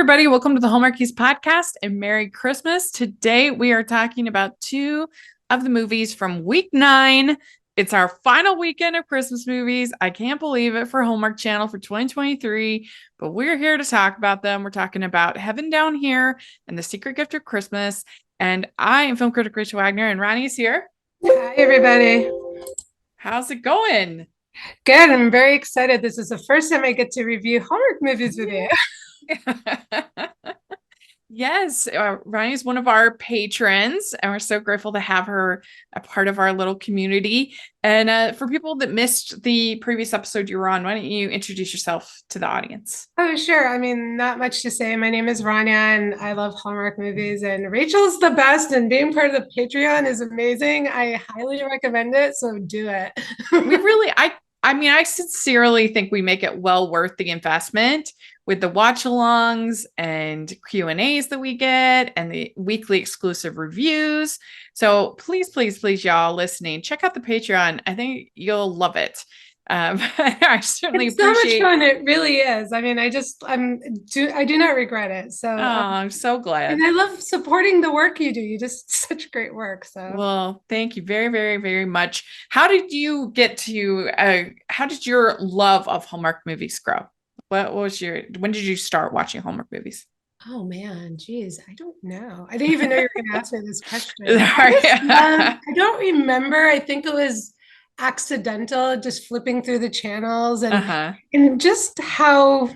everybody. Welcome to the Hallmarkies podcast and Merry Christmas. Today, we are talking about two of the movies from week 9. It's our final weekend of Christmas movies. I can't believe it for Hallmark Channel for 2023, but we're here to talk about them. We're talking about Heaven Down Here and The Secret Gift of Christmas. And I am film critic Rachel Wagner, and Rania's here. Hi, everybody. How's it going? Good. I'm very excited. This is the first time I get to review Hallmark movies with you. Yes, Rani is one of our patrons, and we're so grateful to have her a part of our little community. And for people that missed the previous episode you were on, why don't you introduce yourself to the audience? Oh, sure. I mean, not much to say. My name is Rania, and I love Hallmark movies, and Rachel's the best, and being part of the Patreon is amazing. I highly recommend it, so do it. I sincerely think we make it well worth the investment with the watch-alongs and Q&As that we get and the weekly exclusive reviews. So please, please, please, y'all listening, check out the Patreon. I think you'll love it. I certainly It's so appreciate. much fun. It really is. I mean, I do not regret it. So, I'm so glad. and I love supporting the work you do. You just such great work. So, Well, thank you very, very, very much. How did you get to? How did your love of Hallmark movies grow? When did you start watching Hallmark movies? oh man, geez, I don't know. I didn't even know you were going to ask me this question. Sorry. I don't remember. I think it was accidental, just flipping through the channels Uh-huh. and just how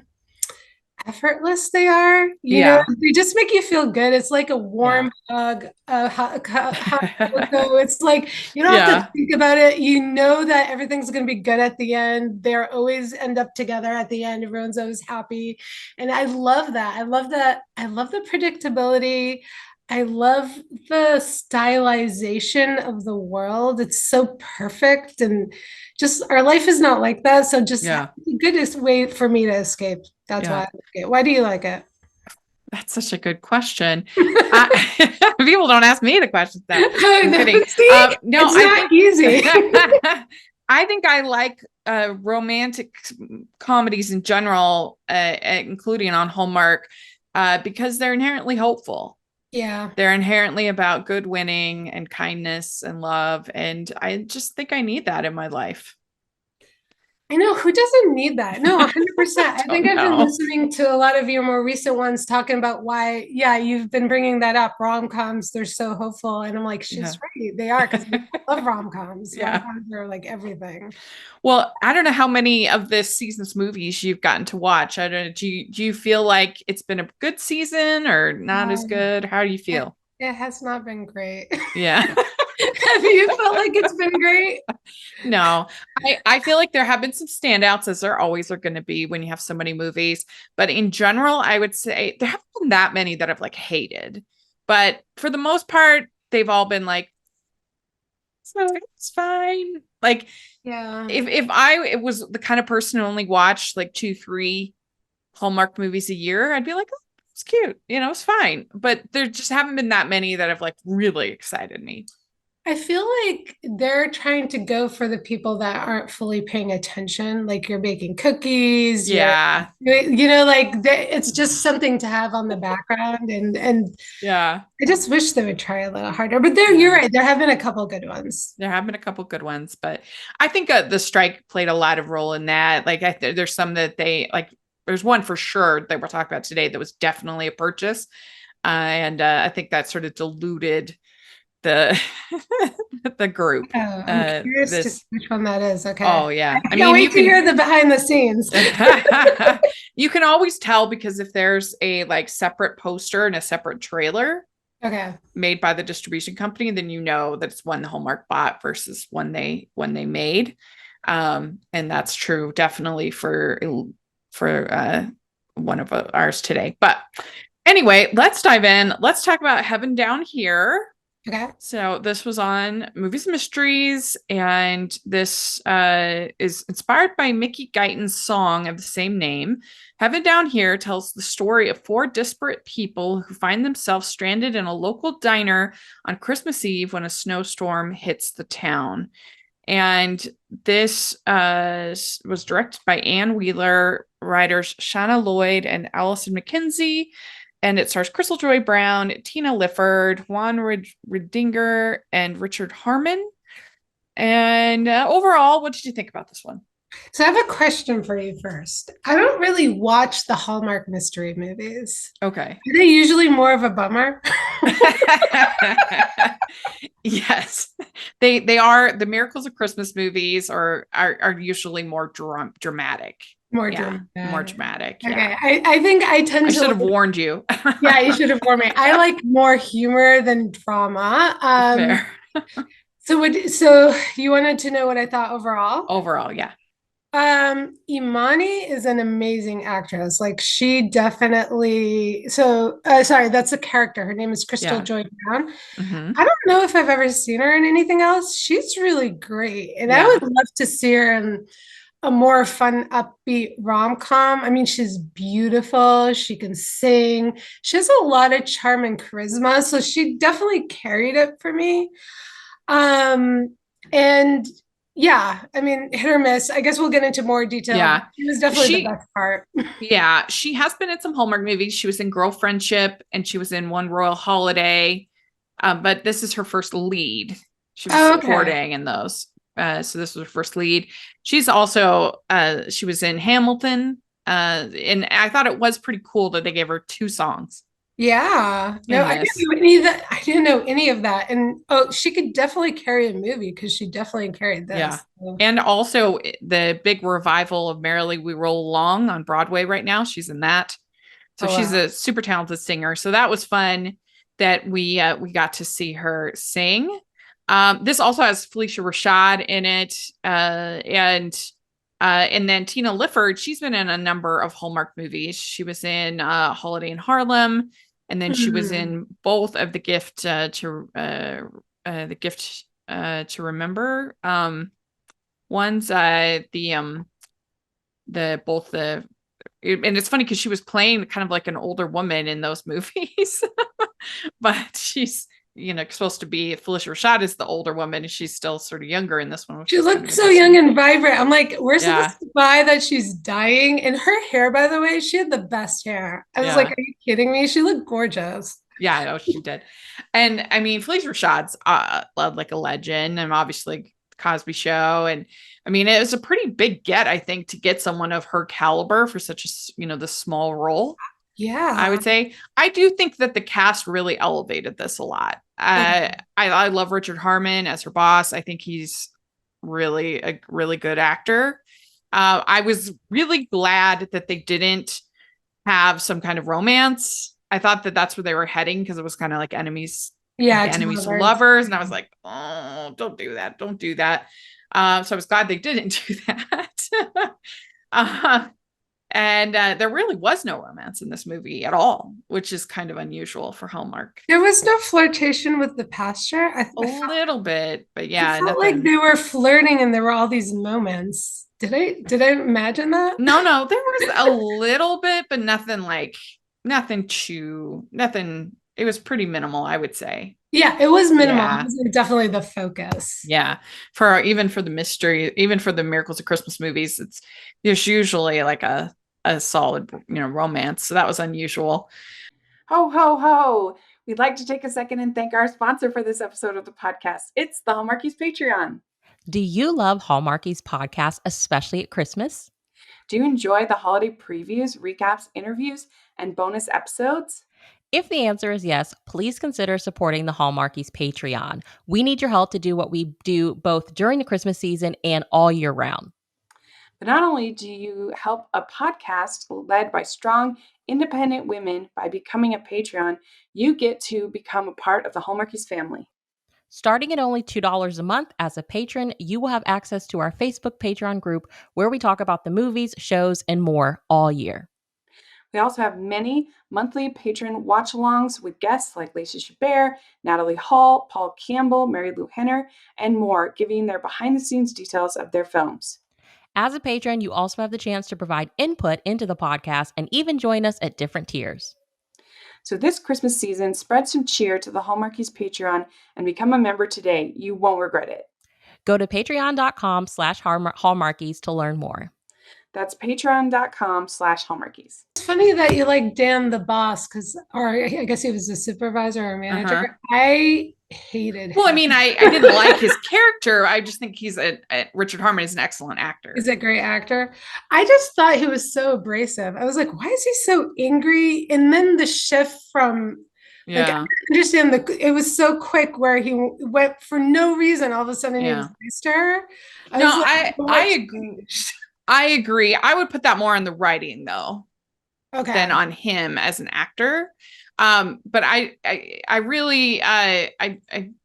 effortless they are. You know, Yeah. they just make you feel good. It's like a Yeah. warm hug, a hot cocoa. It's like you don't have Yeah. to think about it. You know that everything's going to be good at the end. They're always end up together at the end. Everyone's always happy, and I love that. I love that. I love the predictability. I love the stylization of the world. It's so perfect, and just our life is not like that. So just Yeah. the goodest way for me to escape. That's why I Yeah. like it. Why do you like it? That's such a good question. People don't ask me the questions though. I'm No, kidding. see, No, it's not easy. I think I like romantic comedies in general, including on Hallmark, because they're inherently hopeful. Yeah. They're inherently about good winning and kindness and love. And I just think I need that in my life. I know who doesn't need that? No, I 100%. I think don't I've been know. listening to a lot of your more recent ones talking about why, yeah, you've been bringing that up. Rom-coms, they're so hopeful. And I'm like, Yeah. she's right. They are because I love rom-coms. Yeah. Rom-coms are like everything. Well, I don't know how many of this season's movies you've gotten to watch. I don't know. Do you feel like it's been a good season or not as Um, good? How do you it, feel? it has not been great. Yeah. Have you felt like it's been great? No, I feel like there have been some standouts, as there always are going to be when you have so many movies. But in general, I would say there haven't been that many that I've like hated. But for the most part, they've all been like, so it's fine. Like Yeah. if I was the kind of person who only watched like 2, 3 Hallmark movies a year, I'd be like, oh, it's cute, it's fine. But there just haven't been that many that have like really excited me. I feel like they're trying to go for the people that aren't fully paying attention. Like you're baking cookies, Yeah, it's just something to have on the background. And yeah, I just wish they would try a little harder. But you're yeah. right. There have been a couple good ones. There have been a couple good ones, but I think the strike played a lot of role in that. Like, there's some that they like. There's one for sure that we're talking about today that was definitely a purchase, and I think that sort of diluted the the group. Oh, I'm curious to see This, which one that is. Okay. oh yeah, I can't wait to hear the behind the scenes. you can always tell because if there's a like separate poster and a separate trailer Okay. made by the distribution company, then you know that it's one the Hallmark bought versus one they made. And that's true definitely for one of ours today. But anyway, let's dive in. Let's talk about Heaven Down Here. Okay. So this was on Movies and Mysteries, and this is inspired by Mickey Guyton's song of the same name. Heaven Down Here tells the story of 4 disparate people who find themselves stranded in a local diner on Christmas Eve when a snowstorm hits the town. And this was directed by Ann Wheeler, writers Shanna Lloyd and Allison McKenzie. And it stars Crystal Joy Brown, Tina Lifford, Juan Redinger, and Richard Harmon. And overall, what did you think about this one? So I have a question for you first. I don't really watch the Hallmark mystery movies. Okay. Are they usually more of a bummer? Yes, they are. The Miracles of Christmas movies are usually more dramatic. More Yeah, more dramatic. dramatic. Yeah, Okay, I think I tend I to should have like, warned you. yeah, you should have warned me. I like more humor than drama. Fair. So you wanted to know what I thought overall? Overall, yeah, Imani is an amazing actress. Like she definitely, sorry, that's a character. Her name is Crystal yeah. Joy Brown. Hmm. I don't know if I've ever seen her in anything else. She's really great. And I would Yeah, love to see her in a more fun, upbeat rom-com. I mean, she's beautiful. She can sing. She has a lot of charm and charisma. So she definitely carried it for me. And yeah, I mean, hit or miss. I guess we'll get into more detail, but yeah. she was definitely the She best part. Yeah, she has been in some Hallmark movies. She was in Girl Friendship and she was in One Royal Holiday. But this is her first lead. She was Oh, okay. supporting in those. So this was her first lead. She's also she was in Hamilton. And I thought it was pretty cool that they gave her two songs Yeah. No, in I didn't this. know any of that. I didn't know any of that. And oh, she could definitely carry a movie because she definitely carried Yeah. this. So. And also the big revival of Merrily We Roll Along on Broadway right now. She's in that. So Oh she's wow. a super talented singer. So that was fun that we got to see her sing. This also has Felicia Rashad in it, and then Tina Lifford. She's been in a number of Hallmark movies. She was in Holiday in Harlem, and then she was Mhm. in both of the Gift to Remember ones. The both the and it's funny because she was playing kind of like an older woman in those movies, but she's supposed to be Felicia Rashad is the older woman, and she's still sort of younger in this one, which She is kind looked of so young interesting. and vibrant. I'm like, where's the Yeah, spy that she's dying? And her hair, by the way, she had the best hair. I was like, yeah, are you kidding me? She looked gorgeous. yeah. I know she did, and I mean Felicia Rashad's like a legend, and obviously Cosby Show, and I mean it was a pretty big get, I think, to get someone of her caliber for such a this small role. I Yeah. would say I do think that the cast really elevated this a lot. I love Richard Harmon as her boss. I think he's really a really good actor. I was really glad that they didn't have some kind of romance. I thought that that's where they were heading because it was kind of like Yeah, to enemies to lovers. lovers, and I was like, oh, don't do that, don't do that. So I was glad they didn't do that. uh, and there really was no romance in this movie at all, which is kind of unusual for Hallmark. There was no flirtation with the pastor. A little bit, but I yeah, felt like nothing. they were flirting and there were all these moments. Did I imagine that? No, there was a little bit, but nothing. It was pretty minimal, I would say. Yeah, it was minimal. It Yeah. was definitely the focus. Yeah. Even for the mystery, even for the Miracles of Christmas movies, there's usually like a solid, romance. So that was unusual. Ho, ho, ho. We'd like to take a second and thank our sponsor for this episode of the podcast. It's the Hallmarkies Patreon. Do you love Hallmarkies podcast, especially at Christmas? Do you enjoy the holiday previews, recaps, interviews, and bonus episodes? If the answer is yes, please consider supporting the Hallmarkies Patreon. We need your help to do what we do both during the Christmas season and all year round. But not only do you help a podcast led by strong, independent women by becoming a Patreon, you get to become a part of the Hallmarkies family. Starting at only $2 a month as a patron, you will have access to our Facebook Patreon group where we talk about the movies, shows, and more all year. We also have many monthly patron watch-alongs with guests like Lacey Chabert, Natalie Hall, Paul Campbell, Mary Lou Henner, and more, giving their behind-the-scenes details of their films. As a patron, you also have the chance to provide input into the podcast and even join us at different tiers. So this Christmas season, spread some cheer to the Hallmarkies Patreon and become a member today. You won't regret it. Go to patreon.com/Hallmarkies to learn more. That's patreon.com/Hallmarkies. It's funny that you like Dan the boss, or I guess he was a supervisor or manager. I hated him. Well, I mean, I didn't like his character. I just think Richard Harmon is an excellent actor. He's a great actor. I just thought he was so abrasive. I was like, why is he so angry? And then the shift from like, I understand it was so quick where he went for no reason. All of a sudden he was nice to her. I agree. I agree. I would put that more on the writing though, than on him as an actor. But I really I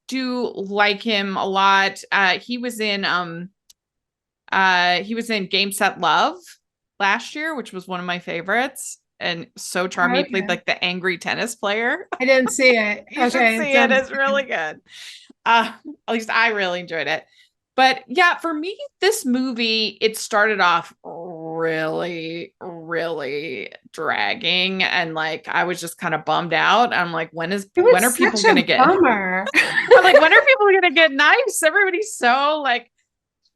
do like him a lot. He was in Game Set Love last year, which was one of my favorites, and so charming. He played like the angry tennis player. I didn't see it. You should see it. It's really good. At least I really enjoyed it. But yeah, for me, this movie, it started off really, really dragging. And like, I was just kind of bummed out. I'm like, when are people going to get, I'm like, when are people going to get nice? Everybody's so like,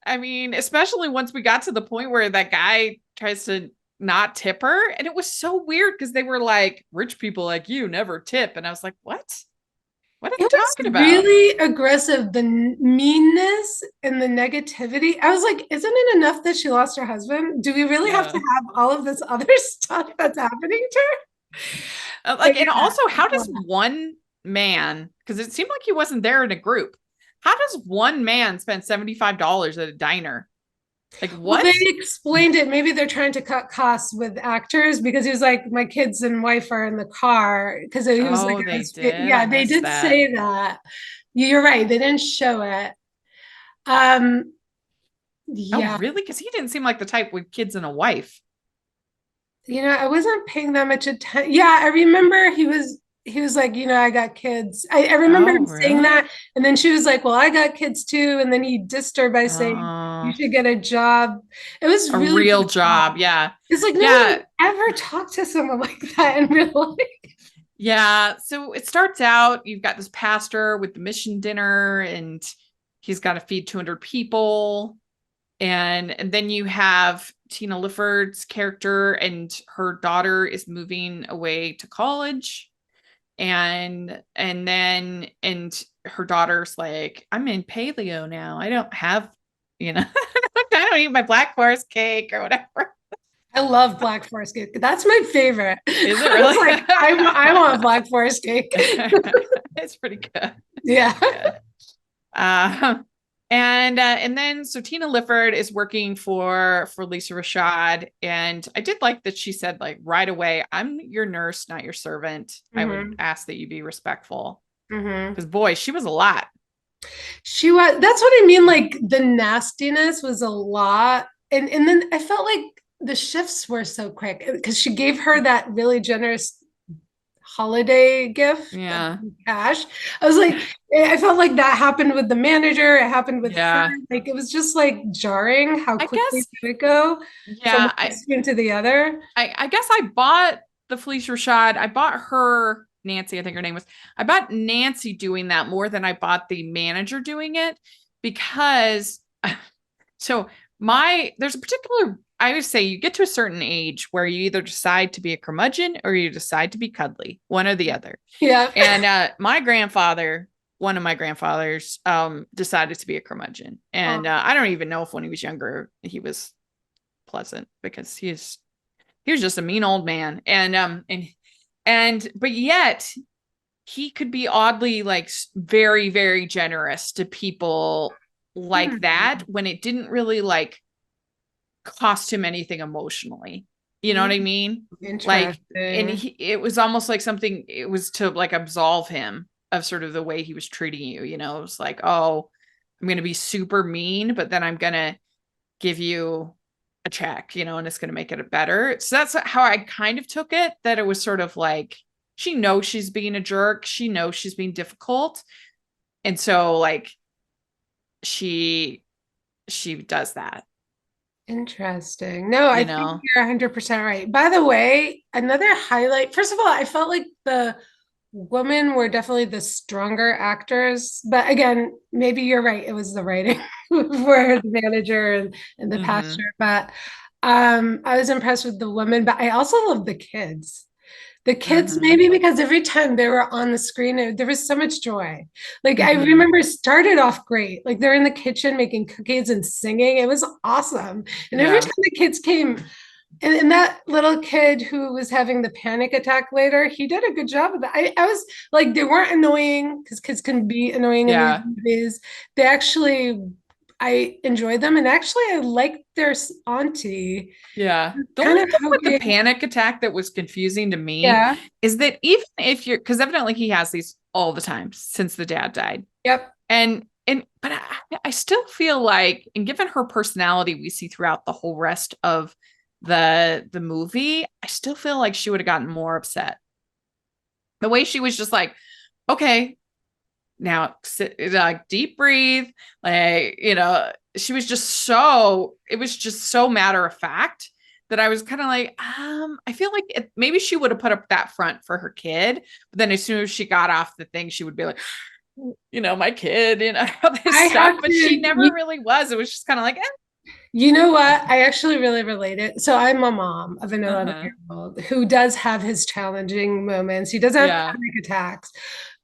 I mean, especially once we got to the point where that guy tries to not tip her. And it was so weird because they were like, rich people like you never tip. And I was like, what? What are you talking about? Really aggressive, the meanness and the negativity. I was like, isn't it enough that she lost her husband? Do we really have to have all of this other stuff that's happening to her? And also, how does one man, because it seemed like he wasn't there in a group, how does one man spend $75 at a diner? Like, what? Well, they explained it. Maybe they're trying to cut costs with actors because he was like, my kids and wife are in the car. Because it was they did say that. You're right. They didn't show it. Oh, really? Because he didn't seem like the type with kids and a wife. I wasn't paying that much attention. Yeah, I remember he was like, I got kids. I remember him saying that. And then she was like, well, I got kids too. And then he dissed her by saying, you should get a job. It was a really real job. Yeah. It's like, no one ever talked to someone like that in real life. Yeah. So it starts out, you've got this pastor with the mission dinner and he's got to feed 200 people. And then you have Tina Lifford's character and her daughter is moving away to college. And her daughter's like, I'm in paleo now. I don't have, I don't eat my Black Forest cake or whatever. I love Black Forest cake. That's my favorite. Is it really? Like, I want Black Forest cake. It's pretty good. Yeah. Good. And then so Tina Lifford is working for Lisa Rashad, and I did like that she said like right away, I'm your nurse, not your servant. Mm-hmm. I would ask that you be respectful, because boy, she was a lot. She was. That's what I mean. Like the nastiness was a lot, and then I felt like the shifts were so quick because she gave her that really generous holiday gift, cash. I was like, I felt like that happened with the manager. It happened with her. Like it was just like jarring how quickly it would go from one extreme to the other. I guess I bought the Felicia Rashad. I bought her, Nancy, I think her name was. I bought Nancy doing that more than I bought the manager doing it because there's a particular, I would say you get to a certain age where you either decide to be a curmudgeon or you decide to be cuddly, one or the other. Yeah. And one of my grandfathers, decided to be a curmudgeon. And I don't even know if when he was younger, he was pleasant because he was just a mean old man. But yet he could be oddly like very, very generous to people like that when it didn't really like cost him anything emotionally. You know what I mean? Like, and it was almost like something, it was to like absolve him of sort of the way he was treating you. It was like, oh, I'm going to be super mean, but then I'm going to give you a check, and it's going to make it better. So that's how I kind of took it, that it was sort of like, she knows she's being a jerk. She knows she's being difficult. And so like, she does that. Interesting. No, I think you're 100% right. By the way, another highlight, first of all, I felt like the women were definitely the stronger actors, but again, maybe you're right. It was the writing for the manager and the pastor, but I was impressed with the women, but I also love the kids. The kids, Mhm. maybe because every time they were on the screen, there was so much joy. Like I Mhm. remember it started off great. Like they're in the kitchen making cookies and singing. It was awesome. And every Yeah. time the kids came, and that little kid who was having the panic attack later, he did a good job of that. I was like, they weren't annoying because kids can be annoying in these Yeah. movies. They actually, I enjoyed them, and actually, I liked their auntie. Yeah. The Kind only of thing with the hoping, panic attack that was confusing to me yeah, is that even if you're, because evidently he has these all the time since the dad died. yep, But I still feel like, and given her personality we see throughout the whole rest of the movie, I still feel like she would have gotten more upset. The way she was just like, okay, now sit, like deep breathe, like, she was just so, it was just so matter of fact that I was kind of like, I feel like maybe she would have put up that front for her kid, but then as soon as she got off the thing, she would be like, my kid, all this I stuff, have but she to. never really was. It was just kind of like, You know what? I actually really relate it. So I'm a mom of an uh-huh. 11-year-old who does have his challenging moments. He doesn't have Yeah. panic attacks,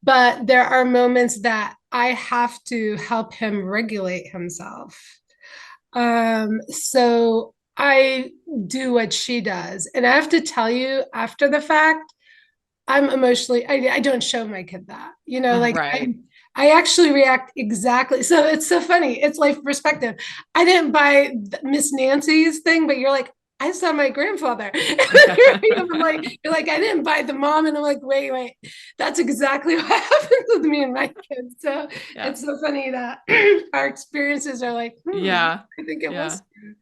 but there are moments that I have to help him regulate himself. So I do what she does. And I have to tell you, after the fact, I'm emotionally, I don't show my kid that, like Right. I actually react exactly. So it's so funny. It's life perspective. I didn't buy Miss Nancy's thing, but you're like, I saw my grandfather. You're like, I didn't buy the mom. And I'm like, wait, that's exactly what happens with me and my kids. So Yeah. it's so funny that our experiences are like, Yeah. I think it Yeah. was true.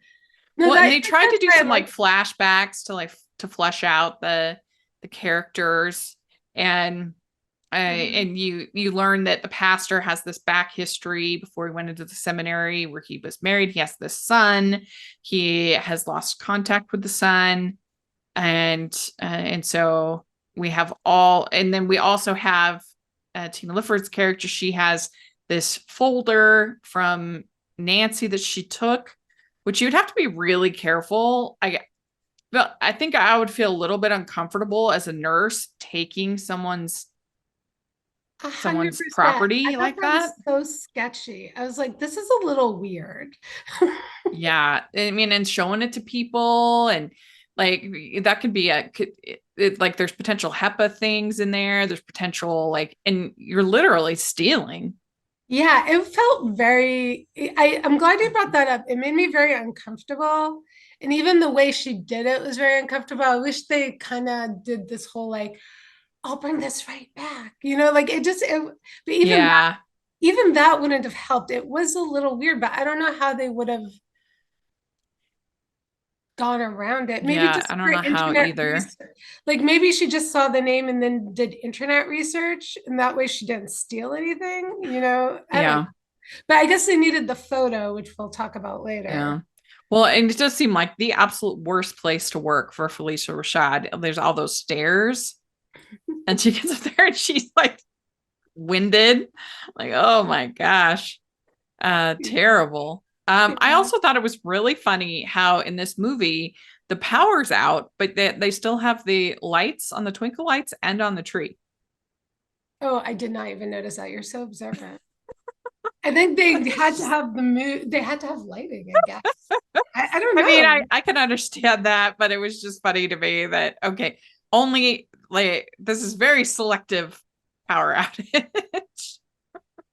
No, Well, that, and they tried to do I some like. like flashbacks to flesh out the characters, and you learn that the pastor has this back history before he went into the seminary where he was married. He has this son. He has lost contact with the son, and so we have all, and then we also have Tina Lifford's character. She has this folder from Nancy that she took, which you'd have to be really careful. I think I would feel a little bit uncomfortable as a nurse taking someone's 100%. I property thought like that was that. so sketchy. I was like, this is a little weird. Yeah, I mean, and showing it to people, and like that could be like there's potential HEPA things in there. There's potential like, and you're literally stealing. Yeah, it felt very, I'm glad you brought that up. It made me very uncomfortable. And even the way she did it was very uncomfortable. I wish they kind of did this whole like, I'll bring this right back. Like but Yeah, even that wouldn't have helped. It was a little weird, but I don't know how they would have gone around it. Maybe yeah, just I don't for know how internet either. research. Like maybe she just saw the name and then did internet research, and that way she didn't steal anything. I don't know. Yeah, But I guess they needed the photo, which we'll talk about later. yeah. Well, and it does seem like the absolute worst place to work for Felicia Rashad. There's all those stairs, and she gets up there and she's like winded. Like, oh my gosh. Terrible. I Yeah. also thought it was really funny how in this movie the power's out, but they still have the lights on the twinkle lights and on the tree. Oh, I did not even notice that. You're so observant. I think they had to have they had to have lighting, I guess. I don't I mean, know. I can understand that, but it was just funny to me that okay, only like this is very selective power outage.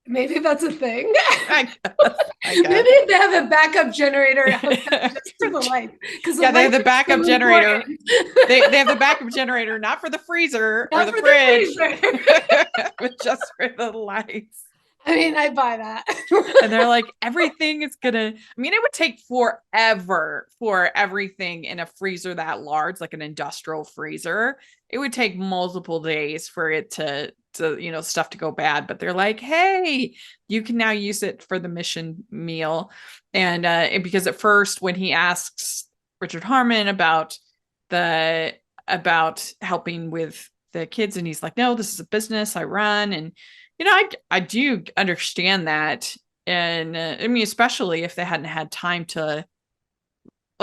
Maybe that's a thing. I guess. I guess. Maybe they have a backup generator hooked up just for the light. Because Yeah, they have the lighting is backup so generator. important. They have the backup generator, not for the freezer or Not the for the fridge, freezer. but just for the lights. I mean, I buy that. And they're like, everything is gonna, I mean, it would take forever for everything in a freezer that large, like an industrial freezer. It would take multiple days for it to stuff to go bad. But they're like, hey, you can now use it for the mission meal. And because at first, when he asks Richard Harmon about helping with the kids, and he's like, no, this is a business I run. And I do understand that. And I mean, especially if they hadn't had time to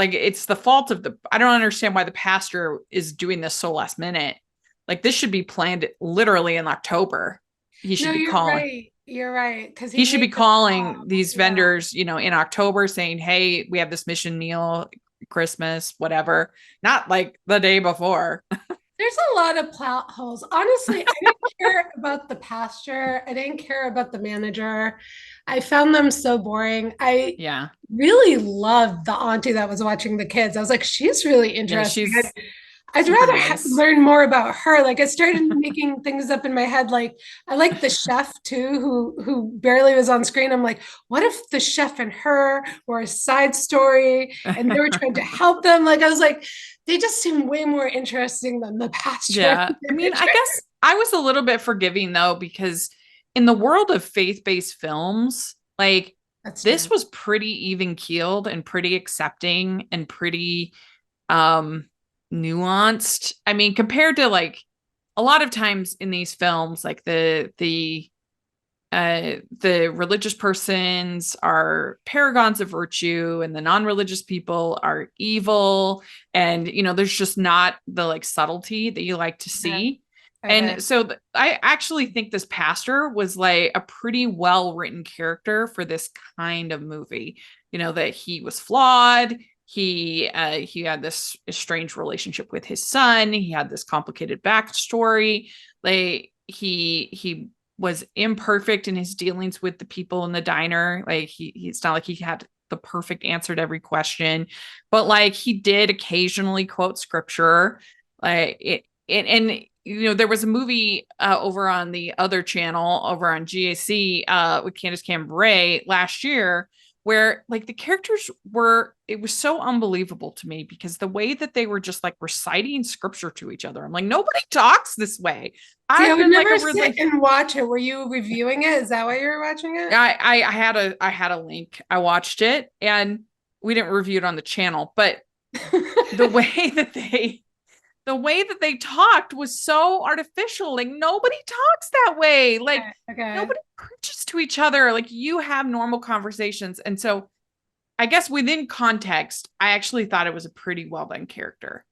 like it's the fault of I don't understand why the pastor is doing this so last minute. Like this should be planned literally in October. He should No, be you're calling. right. You're right. Because He he should be made the calling call. these Yeah. vendors, you know, in October saying, "Hey, we have this mission meal, Christmas, whatever." Not like the day before. There's a lot of plot holes. Honestly, I didn't care about the pastor. I didn't care about the manager. I found them so boring. I Yeah. really loved the auntie that was watching the kids. I was like, she's really Yeah, interesting. she's I'd super rather nice. learn more about her. Like I started making things up in my head. Like I like the chef too, who barely was on screen. I'm like, what if the chef and her were a side story and they were trying to help them? Like I was like, they just seem way more interesting than the pastor. Yeah. I mean, I guess I was a little bit forgiving though, because in the world of faith-based films, like That's this true. was pretty even keeled and pretty accepting and pretty um nuanced. I mean, compared to like a lot of times in these films, like the religious persons are paragons of virtue and the non-religious people are evil, and you know there's just not the like subtlety that you like to Okay. see. Okay. And so I actually think this pastor was like a pretty well written character for this kind of movie, you know, that he was flawed. He had this strange relationship with his son. He had this complicated backstory. Like he was imperfect in his dealings with the people in the diner. Like he's not like he had the perfect answer to every question, but like he did occasionally quote scripture. Like and you know, there was a movie over on the other channel over on GAC with Candace Cambray last year where like the characters were, it was so unbelievable to me because the way that they were just like reciting scripture to each other. I'm like, nobody talks this way. See, I I've would been like never a sit really and watch it. Were you reviewing it? Is that why you were watching it? I had a link. I watched it and we didn't review it on the channel, but the way that they talked was so artificial. Like nobody talks that way. Like Okay. Okay. nobody preaches to each other. Like you have normal conversations. And so I guess within context, I actually thought it was a pretty well done character,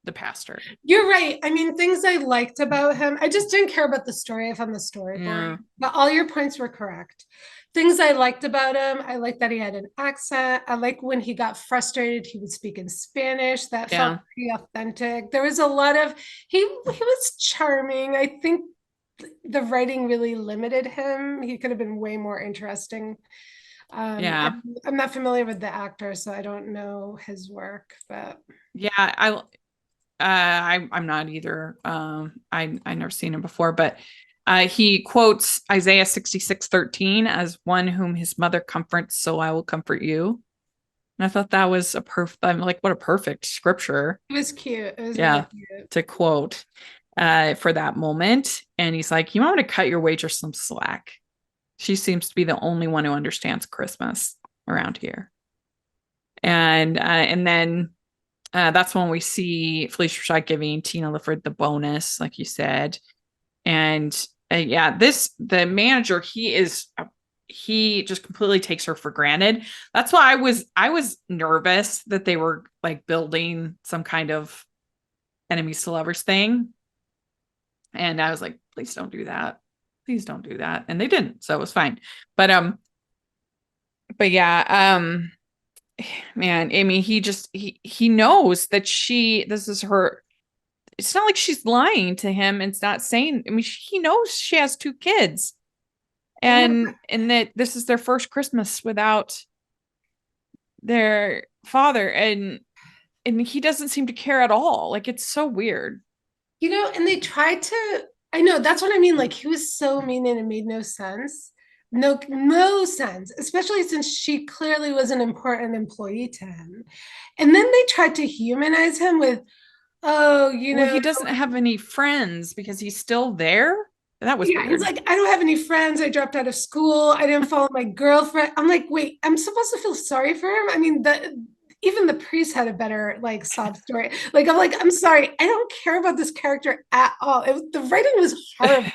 the pastor. You're right. I mean, things I liked about him, I just didn't care about the story. I found the story Yeah. boring. But all your points were correct. Things I liked about him, I liked that he had an accent. I like when he got frustrated, he would speak in Spanish. That felt Yeah. pretty authentic. There was a lot of he was charming. I think the writing really limited him. He could have been way more interesting. Yeah. I'm not familiar with the actor, so I don't know his work, but Yeah. I'm not either. I never seen him before, but he quotes Isaiah 66:13 as one whom his mother comforts, so I will comfort you. And I thought that was a perfect, I'm like, what a perfect scripture. it was cute. It was really Yeah. cute. To quote for that moment. And he's like, you want me to cut your waitress some slack? She seems to be the only one who understands Christmas around here. And then that's when we see Felicia Rashad giving Tina Lifford the bonus, like you said. And yeah, the manager, he just completely takes her for granted. That's why I was nervous that they were like building some kind of enemies to lovers thing. And I was like, please don't do that. Please don't do that. And they didn't, so it was fine. But yeah, man, I mean, he knows that this is her. It's not like she's lying to him. It's not saying, I mean, he knows she has two kids I know. and that this is their first Christmas without their father. And he doesn't seem to care at all. Like it's so weird. And they tried to, I know, that's what I mean. Like he was so mean and it made no sense. No sense, especially since she clearly was an important employee to him. And then they tried to humanize him with, oh, Well, he doesn't have any friends because he's still there. That was yeah, he's weird. like, I don't have any friends. I dropped out of school. I didn't follow my girlfriend. I'm like, wait, I'm supposed to feel sorry for him? I mean, even the priest had a better like sob story. Like, I'm like, I'm sorry, I don't care about this character at all. The writing was horrible.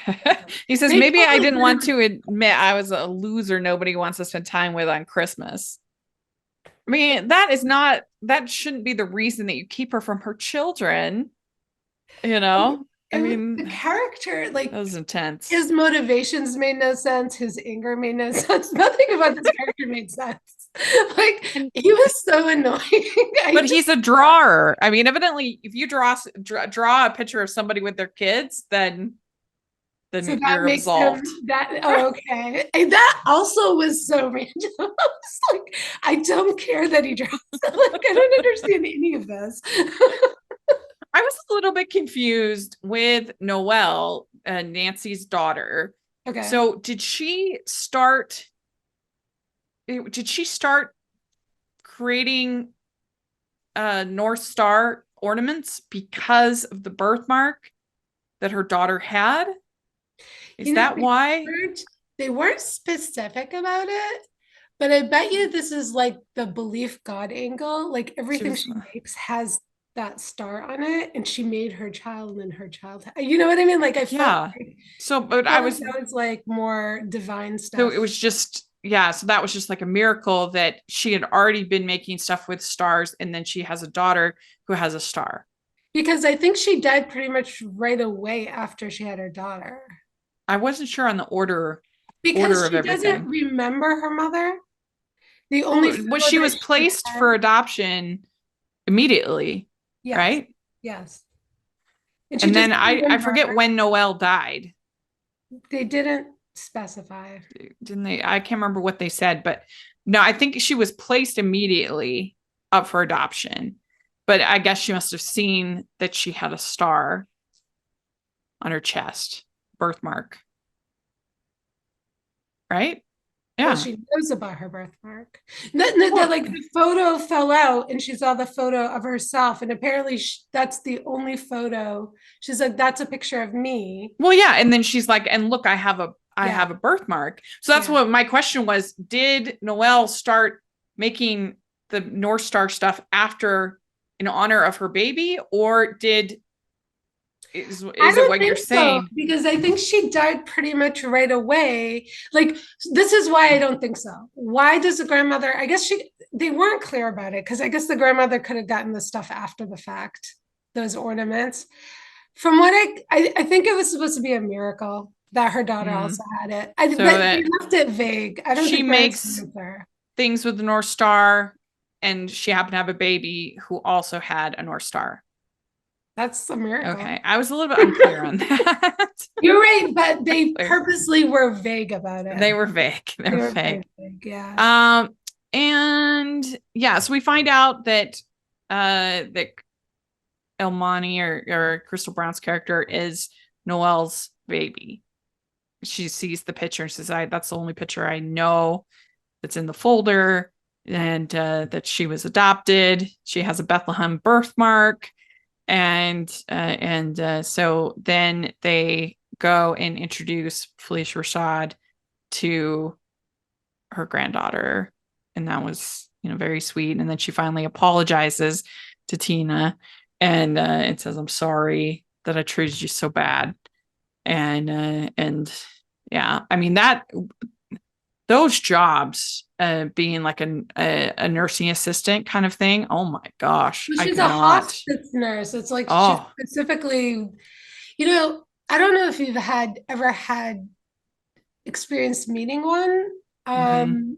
He says, They maybe I totally didn't want to admit I was a loser nobody wants to spend time with on Christmas. I mean, that shouldn't be the reason that you keep her from her children, you know? I The mean, character, that like was intense. his motivations made no sense. His anger made no sense. Nothing about this character made sense. Like And he was so annoying. but he's a drawer. I mean, evidently, if you draw a picture of somebody with their kids, So then that you're makes absolved. him that oh, okay. And that also was so random. I was like, I don't care that he draws. Like, I don't understand any of this. I was a little bit confused with Noelle, Nancy's daughter. Okay. So did she start creating North Star ornaments because of the birthmark that her daughter had? Is You know, that why? they weren't specific about it, but I bet you this is like the belief God angle. Like She everything was, she makes has that star on it, and she made her child and her child. You know what I mean? Like yeah. So, but felt like that was like more divine so stuff. it was just, yeah. So that was just like a miracle that she had already been making stuff with stars, and then she has a daughter who has a star. Because I think she died pretty much right away after she had her daughter. I wasn't sure on the order Because of she doesn't everything. remember her mother. The only Well, photo she that was she placed had, for adoption immediately, yes, right? yes. And she And then doesn't I remember, forget when Noelle died. they didn't specify. Didn't they? I can't remember what they said, but no, I think she was placed immediately up for adoption. But I guess she must have seen that she had a star on her chest, birthmark, right? Well, Yeah. she knows about her birthmark. No, Well, like the photo fell out and she saw the photo of herself. And apparently that's the only photo. She's like, that's a picture of me. well, yeah. And then she's like, and look, I Yeah. have a birthmark. So that's Yeah. what my question was. Did Noelle start making the North Star stuff after in honor of her baby, or I is it don't what you're think so saying? because I think she died pretty much right away. Like this is why I don't think so. Why does the grandmother? I guess they weren't clear about it because I guess the grandmother could have gotten the stuff after the fact, those ornaments. From what I think it was supposed to be a miracle that her daughter Mm. also had it. So But they that left it vague. I don't she think there is makes an answer. things with the North Star, and she happened to have a baby who also had a North Star. That's a miracle. Okay, I was a little bit unclear on that. You're right, but they Unclear. purposely were vague about it. They were vague. They They were were vague. very vague, yeah. And yeah, so we find out that Elmani or Crystal Brown's character is Noelle's baby. She sees the picture and says, that's the only picture I know that's in the folder, and that she was adopted. She has a Bethlehem birthmark. And so then they go and introduce Felicia Rashad to her granddaughter, and that was very sweet. And then she finally apologizes to Tina, and it says, "I'm sorry that I treated you so bad." And yeah, I mean that those jobs, being like a nursing assistant kind of thing. Oh my gosh, Well, I she's could a not. hospice nurse. It's like she Oh, specifically, I don't know if you've ever had experience meeting one. mhm.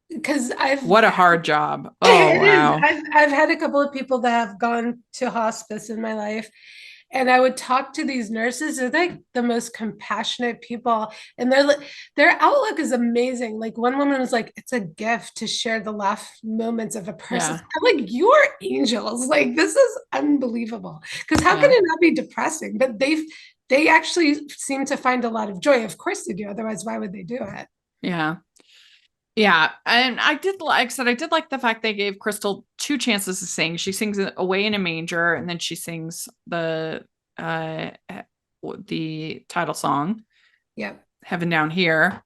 Because I've What a hard job. Oh, it is. wow. I've had a couple of people that have gone to hospice in my life, and I would talk to these nurses. They're like the most compassionate people, and their outlook is amazing. Like one woman was like, "It's a gift to share the life moments of a person." Yeah. I'm like, "You're angels! Like this is unbelievable." Because how can Yeah. it not be depressing? But they actually seem to find a lot of joy. Of course they do. Otherwise, why would they do it? Yeah. Yeah. And like I said, I did like the fact they gave Crystal two chances to sing. She sings Away in a Manger, and then she sings uh the title song, Yep. Heaven Down Here.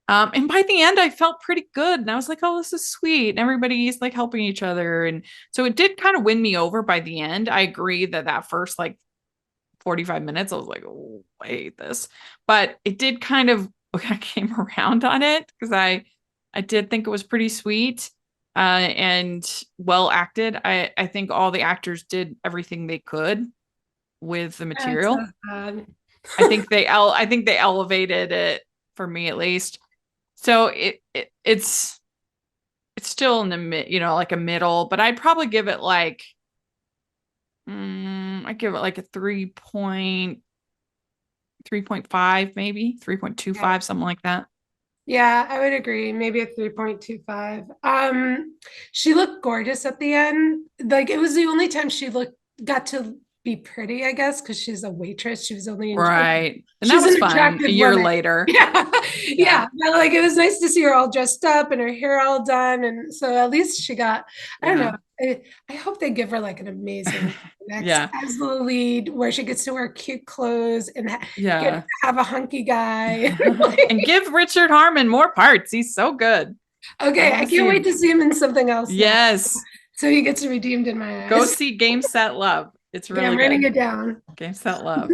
And by the end, I felt pretty good. And I was like, oh, this is sweet. And everybody's like helping each other. And so it did kind of win me over by the end. I agree that first like 45 minutes, I was like, oh, I hate this. But it did kind of, I came around on it because I did think it was pretty sweet. and well acted. I think all the actors did everything they could with the material. That's so sad. I think they elevated it for me at least. So it's still in the like a middle, but I'd probably give it like I'd give it like a 3.5, maybe 3.25, something like that. Yeah, I would agree. Maybe a 3.25. She looked gorgeous at the end. Like it was the only time got to be pretty, I guess, because she's a waitress. She was only Right. And she's that was an fun attractive a year woman. later. Yeah. Yeah. But, like it was nice to see her all dressed up and her hair all done. And so at least she got, I don't know. I hope they give her like an amazing next Yeah. as the lead where she gets to wear cute clothes and Yeah. have a hunky guy. And give Richard Harmon more parts. He's so good. Okay, I can't wait to see him in something else. Yes. Now. So he gets redeemed in my eyes. Go see Game Set Love. It's really I'm writing it down. Game Set Love.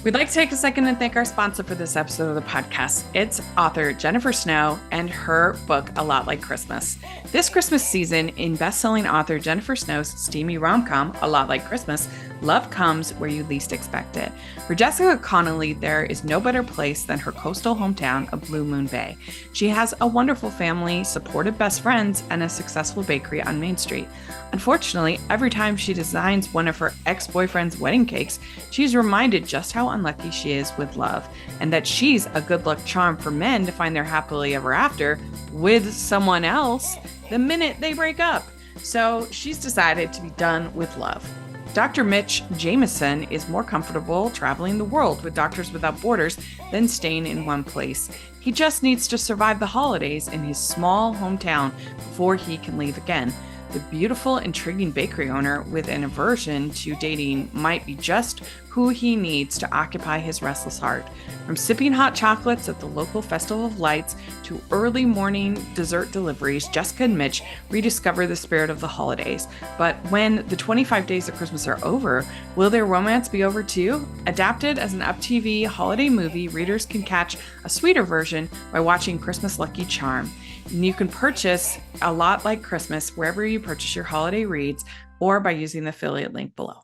We'd like to take a second and thank our sponsor for this episode of the podcast. It's author Jennifer Snow and her book, A Lot Like Christmas. This Christmas season, in best-selling author Jennifer Snow's steamy rom-com, A Lot Like Christmas, love comes where you least expect it. For Jessica Connolly, there is no better place than her coastal hometown of Blue Moon Bay. She has a wonderful family, supportive best friends, and a successful bakery on Main Street. Unfortunately, every time she designs one of her ex-boyfriend's wedding cakes, she's reminded just how unlucky she is with love, and that she's a good luck charm for men to find their happily ever after with someone else the minute they break up. So she's decided to be done with love. Dr. Mitch Jameson is more comfortable traveling the world with Doctors Without Borders than staying in one place. He just needs to survive the holidays in his small hometown before he can leave again. The beautiful, intriguing bakery owner with an aversion to dating might be just who he needs to occupy his restless heart. From sipping hot chocolates at the local Festival of Lights to early morning dessert deliveries, Jessica and Mitch rediscover the spirit of the holidays. But when the 25 days of Christmas are over, will their romance be over too? Adapted as an UpTV holiday movie, readers can catch a sweeter version by watching Christmas Lucky Charm. And you can purchase A Lot Like Christmas wherever you purchase your holiday reads or by using the affiliate link below.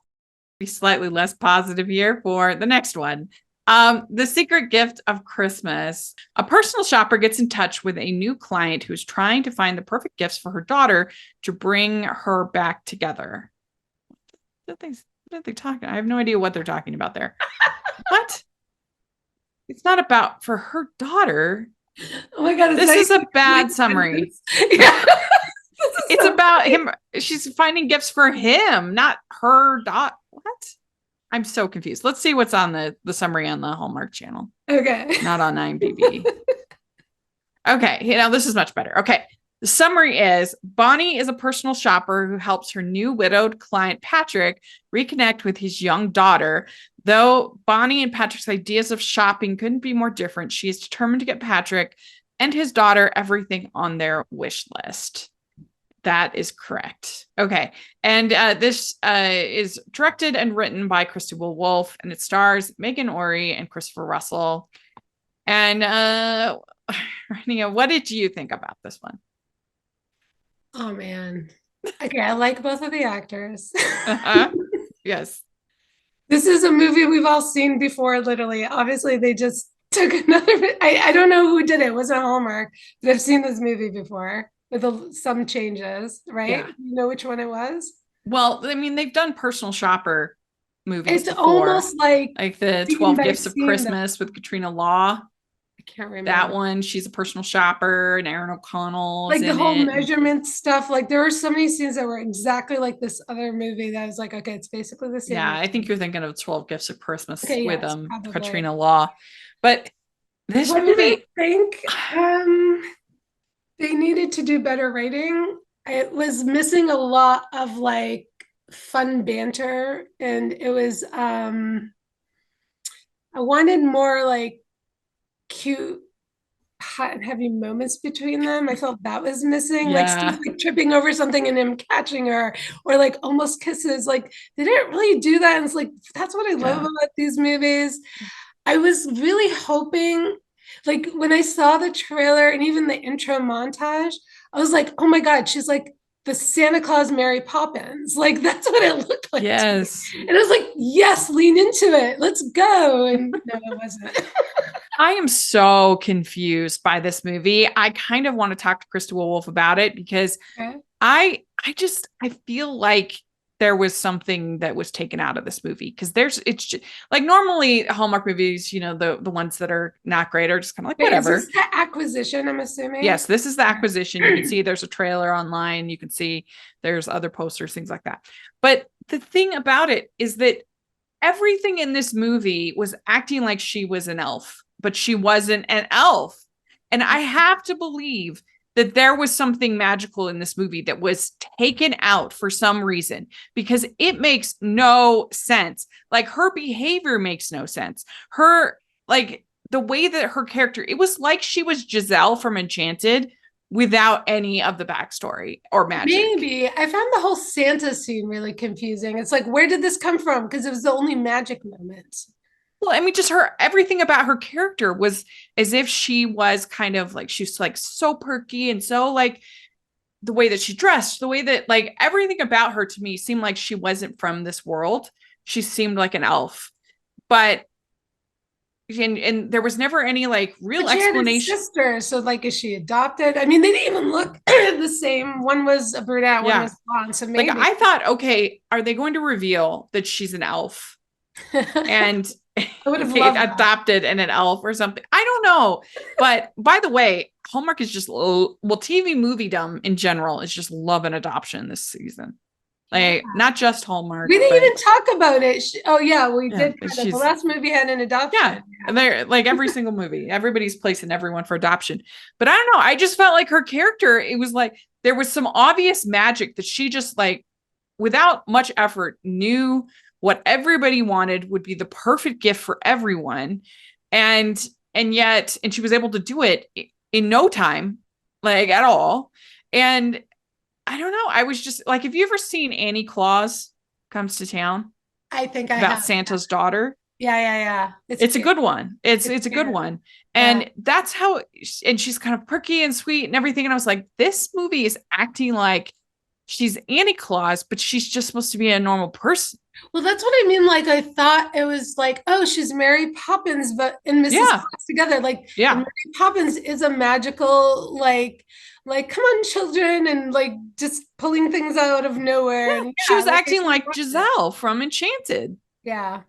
Be slightly less positive here for the next one. The Secret Gift of Christmas. A personal shopper gets in touch with a new client who's trying to find the perfect gifts for her daughter to bring her back together. What are they talking? I have no idea what they're talking about there. What? It's not about for her daughter. Oh my God. This is a bad summary. Yeah. It's about him. She's finding gifts for him, not her daughter. What? I'm so confused. Let's see what's on the summary on the Hallmark channel. Okay. Not on IMDb. Okay. This is much better. Okay. The summary is Bonnie is a personal shopper who helps her new widowed client, Patrick, reconnect with his young daughter. Though Bonnie and Patrick's ideas of shopping couldn't be more different, she is determined to get Patrick and his daughter everything on their wish list. That is correct. Okay. And this is directed and written by Christopher Wolf, and it stars Megan Ori and Christopher Russell. And Rania, what did you think about this one? Oh, man. Okay. I like both of the actors. Yes. This is a movie we've all seen before, literally. Obviously, they just took another. I don't know who did it. It wasn't Hallmark, but I've seen this movie before with some changes, right? Yeah. You know which one it was? Well, I mean, they've done personal shopper movies It's before. almost like the scene 12 by Gifts of scene Christmas with Katrina Law. I can't remember That one. She's a personal shopper, and Aaron O'Connell. like the whole measurement stuff. Like there were so many scenes that were exactly like this other movie that I was like, okay, it's basically the same. Yeah, I think you're thinking of 12 Gifts of Christmas with yes, Katrina Law. But this what movie, did I think? They needed to do better writing. It was missing a lot of like fun banter, and it was I wanted more like cute hot and heavy moments between them. I felt that was missing. Like Steve like tripping over something and him catching her, or like almost kisses. Like they didn't really do that. And it's like that's what I love about these movies. I was really hoping, like when I saw the trailer and even the intro montage, I was like, oh my God, she's like the Santa Claus Mary Poppins. Like that's what it looked like. Yes. And I was like, yes, lean into it. Let's go. And no, it wasn't. I am so confused by this movie. I kind of want to talk to Krista Wolf about it because Okay. I feel like there was something that was taken out of this movie because it's just, like normally Hallmark movies, the ones that are not great are just kind of like Wait, is whatever. this the acquisition, I'm assuming? Yes, this is the acquisition. You can see there's a trailer online. You can see there's other posters, things like that. But the thing about it is that everything in this movie was acting like she was an elf, but she wasn't an elf. And I have to believe that there was something magical in this movie that was taken out for some reason because it makes no sense. Like her behavior makes no sense. Like the way that her character, it was like she was Giselle from Enchanted without any of the backstory or magic. Maybe. I found the whole Santa scene really confusing. It's like, where did this come from? Because it was the only magic moment. Well, I mean, just everything about her character was as if she was kind of like, she's like so perky and so like the way that she dressed, the way that like everything about her to me seemed like she wasn't from this world. She seemed like an elf, but and there was never any like real But she explanation. had a sister, so like, is she adopted? I mean, they didn't even look the same. One was a brunette, one was blonde. So maybe like I thought, okay, are they going to reveal that she's an elf and I would have loved adopted and an elf or something? I don't know. But by the way, Hallmark is just TV movie dumb in general is just loving adoption this season. Like not just Hallmark. We didn't even talk about it. Oh yeah, we did. The last movie had an adoption. Yeah, and they're like every single movie, everybody's placing everyone for adoption. But I don't know. I just felt like her character. It was like there was some obvious magic that she just like, without much effort, knew what everybody wanted would be the perfect gift for everyone, and she was able to do it in no time, like at all, and. I don't know. I was just like, have you ever seen Annie Claus Comes to Town? I think I about have. Santa's daughter. Yeah. It's a good one. It's a good one. And that's how, and she's kind of perky and sweet and everything. And I was like, this movie is acting like she's Annie Claus, but she's just supposed to be a normal person. Well, that's what I mean. Like, I thought it was like, oh, she's Mary Poppins, but in Mrs. Claus together. Like, Mary Poppins is a magical, like, come on, children, and like just pulling things out of nowhere. And, she was acting like Giselle from Enchanted. Yeah,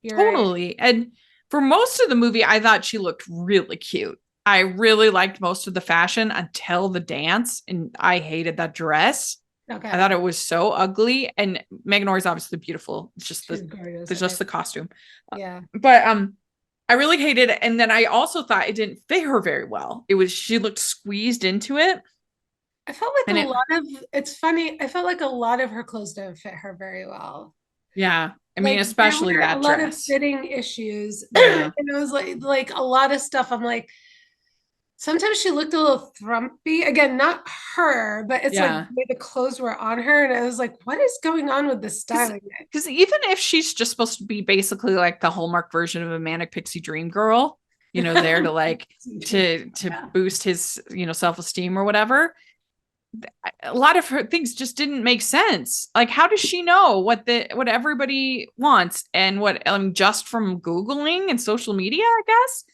totally. Right. And for most of the movie, I thought she looked really cute. I really liked most of the fashion until the dance, and I hated that dress. Okay. I thought it was so ugly, and Megan Noir is obviously beautiful. It's just the costume. Yeah. But I really hated it. And then I also thought it didn't fit her very well. She looked squeezed into it. I felt like it's funny. I felt like a lot of her clothes don't fit her very well. Yeah. I mean, especially that dress. A lot of fitting issues. Yeah. And it was like a lot of stuff. I'm like, sometimes she looked a little frumpy. Again, not her, but it's like the way the clothes were on her. And I was like, what is going on with the styling? Because even if she's just supposed to be basically like the Hallmark version of a manic pixie dream girl, there to like to boost his, self-esteem or whatever, a lot of her things just didn't make sense. Like, how does she know what everybody wants and what just from Googling and social media, I guess?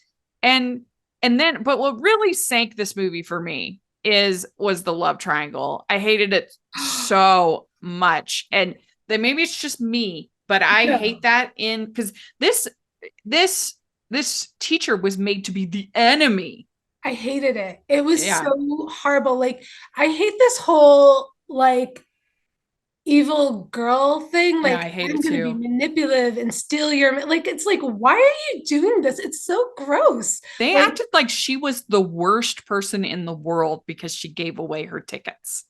And then, but what really sank this movie for me was the love triangle. I hated it so much. And then maybe it's just me, but I hate that because this teacher was made to be the enemy. I hated it. It was so horrible. Like, I hate this whole like evil girl thing. Like, I hate I'm going to be manipulative and steal your, like, it's like, why are you doing this? It's so gross. They acted like she was the worst person in the world because she gave away her tickets.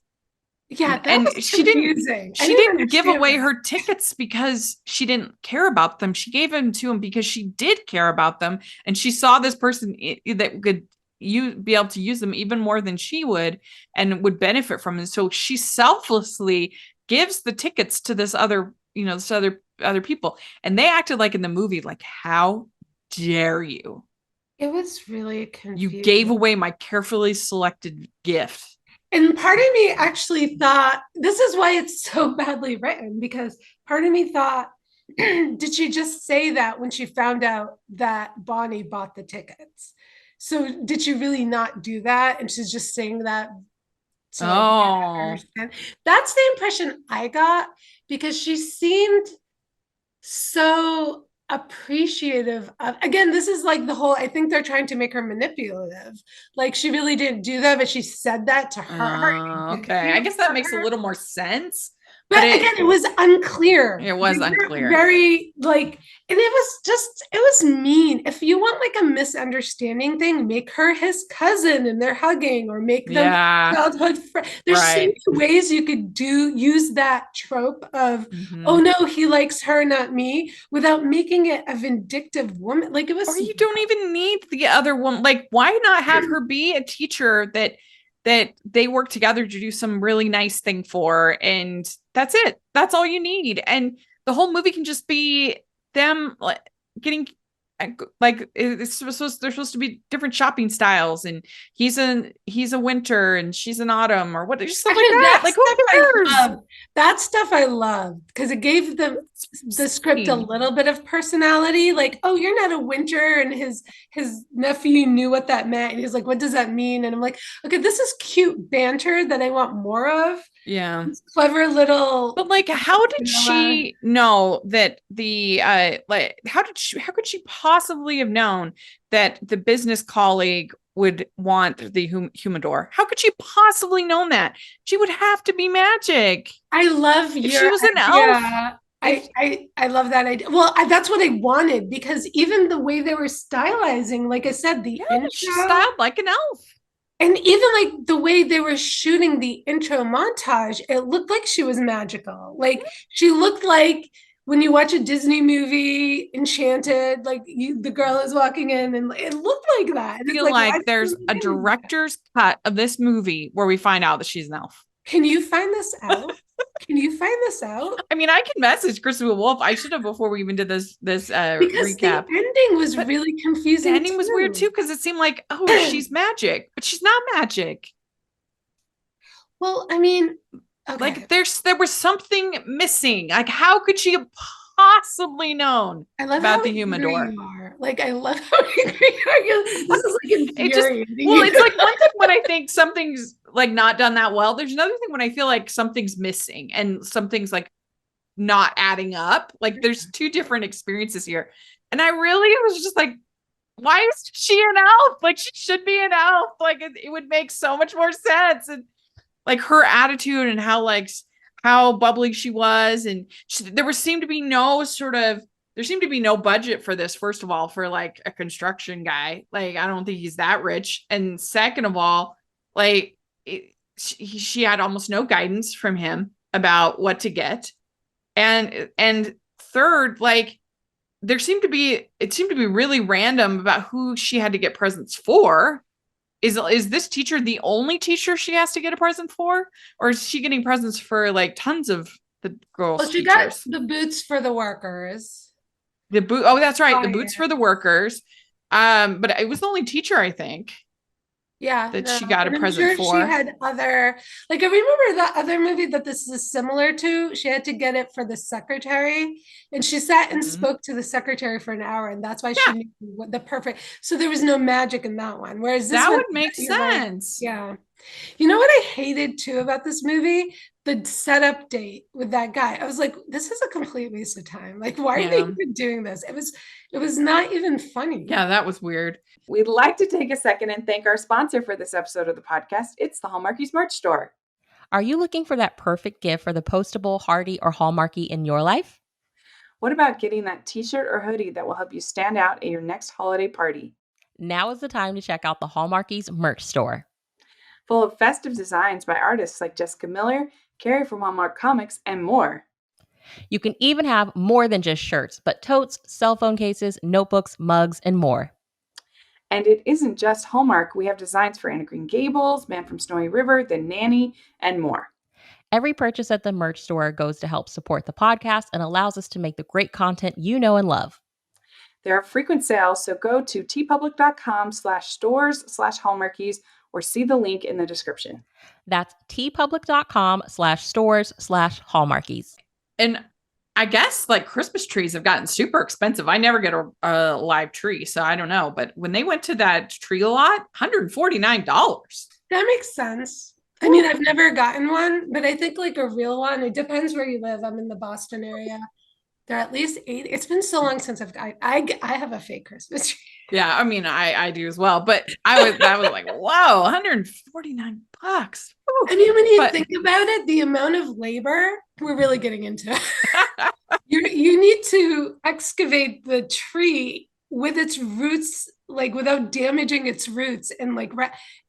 Yeah, and she didn't give away her tickets because she didn't care about them. She gave them to him because she did care about them, and she saw this person that could be able to use them even more than she would and would benefit from it. So she selflessly gives the tickets to this other people, and they acted like in the movie, like, how dare you? It was really confusing. You gave away my carefully selected gift. And part of me actually thought this is why it's so badly written, because part of me thought, did she just say that when she found out that Bonnie bought the tickets? So did she really not do that? And she's just saying that to like Oh, understand. That's the impression I got, because she seemed so appreciative of, again, this is like the whole, I think they're trying to make her manipulative, like she really didn't do that, but she said that to hurt her, okay. I guess that makes a little more sense, but but again, it was unclear. it was They weren't unclear. very like, and it was mean. If you want like a misunderstanding thing, make her his cousin and they're hugging, or make them Yeah, childhood friends. There's so right. many ways you could use that trope of, oh Mhm. no, he likes her, not me, without making it a vindictive woman. Like it was. Or you don't even need the other one. Like, why not have her be a teacher that they work together to do some really nice thing for, and that's it. That's all you need. And the whole movie can just be them like getting like they're supposed to be different shopping styles, and he's a winter and she's an autumn, or what, just stuff like Actually, that. Like, who cares? that stuff I loved, because it gave the script a little bit of personality. Like, oh, you're not a winter, and his nephew knew what that meant, and he's like, what does that mean? And I'm like, okay, this is cute banter that I want more of. Yeah. It's clever little. But like, how did vanilla. she know that the like how could she possibly have known that the business colleague would want the humidor? How could she possibly known that? She would have to be magic. I love If your she was an elf, idea. if I love that idea. Well, that's what I wanted, because even the way they were stylizing, like I said, the yeah, she's intro, styled like an elf. and even like the way they were shooting the intro montage, it looked like she was magical. Like she looked like when you watch a Disney movie, Enchanted, like the girl is walking in, and it looked like that. And it's Feel like, why like did there's you a do that? director's cut of this movie where we find out that she's an elf. Can you find this out? Can you find this out? I mean, I can message Christopher Wolf. I should have before we even did this Because the recap. ending was But really the confusing ending was weird too, too. because it seemed like, oh, she's magic, but she's not magic. Well, I mean, okay. Like there was something missing. Like, how could she have possibly known I love about how the angry humidor? you are. Like, I love how angry you are. This is like It just, infuriating. well, it's like one thing when I think something's like not done that well. There's another thing when I feel like something's missing and something's like not adding up. Like there's two different experiences here. And I really was just like, why is she an elf? Like she should be an elf. Like it would make so much more sense. And like her attitude and how bubbly she was, and seemed to be no budget for this. First of all, for like a construction guy, like I don't think he's that rich, and second of all, like she had almost no guidance from him about what to get, and third, like it seemed to be really random about who she had to get presents for. Is this teacher the only teacher she has to get a present for, or is she getting presents for like tons of the girls' Well, she got teachers? the boots for the workers. The boot. Oh, that's right, the Oh, boots yeah. for the workers. But it was the only teacher, I think, Yeah, that no. she got a And I'm present sure she for. had other, like, I remember that other movie that this is similar to. She had to get it for the secretary, and she sat and Mhm. spoke to the secretary for an hour, and that's why she Yeah, knew what the perfect. So there was no magic in that one. Whereas this that one, would make you're right. sense. Yeah. You know what I hated too about this movie? The setup date with that guy. I was like, this is a complete waste of time. Like, why are they Yeah. even doing this? It was not even funny. Yeah, that was weird. We'd like to take a second and thank our sponsor for this episode of the podcast. It's the Hallmarkies merch store. Are you looking for that perfect gift for the postable, hardy, or Hallmarky in your life? What about getting that t-shirt or hoodie that will help you stand out at your next holiday party? Now is the time to check out the Hallmarkies merch store. Full of festive designs by artists like Jessica Miller, Carrie from Hallmark Comics, and more. You can even have more than just shirts, but totes, cell phone cases, notebooks, mugs, and more. And it isn't just Hallmark. We have designs for Anna Green Gables, Man from Snowy River, The Nanny, and more. Every purchase at the merch store goes to help support the podcast and allows us to make the great content you know and love. There are frequent sales, so go to tpublic.com/stores/Hallmarkies or see the link in the description. That's tpublic.com/stores/Hallmarkies. And I guess like Christmas trees have gotten super expensive. I never get a live tree, so I don't know. But when they went to that tree lot, $149. That makes sense. I mean, I've never gotten one, but I think like a real one, it depends where you live. I'm in the Boston area. They're at least 80. It's been so long since I have a fake Christmas tree. Yeah, I mean, I do as well. But that was like, whoa, $149. I mean, when you think about it, the amount of labor, we're really getting into it. You need to excavate the tree with its roots, like without damaging its roots, and like